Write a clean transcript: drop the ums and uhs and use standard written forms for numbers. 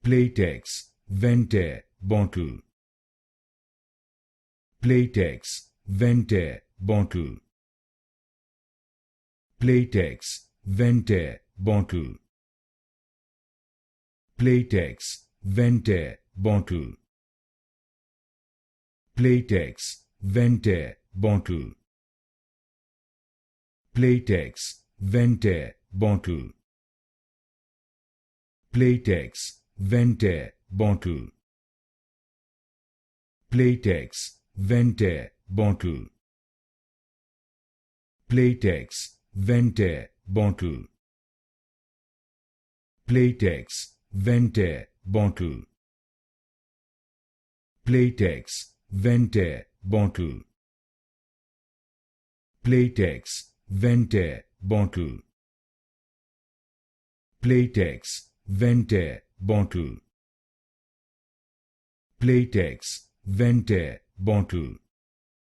Playtex Ventaire Bottle. Playtex Ventaire Bottle. Playtex Ventaire Bottle. Playtex Ventaire Bottle. Playtex Ventaire Bottle. Playtex Ventaire Bottle. Playtex Ventaire Bottle. Playtex Ventaire Bottle. Playtex Ventaire Bottle. Playtex Ventaire Bottle. Playtex Ventaire Bottle. Playtex Ventaire Bottle. Playtex Ventaire Bottle. Playtex Ventaire Bottle.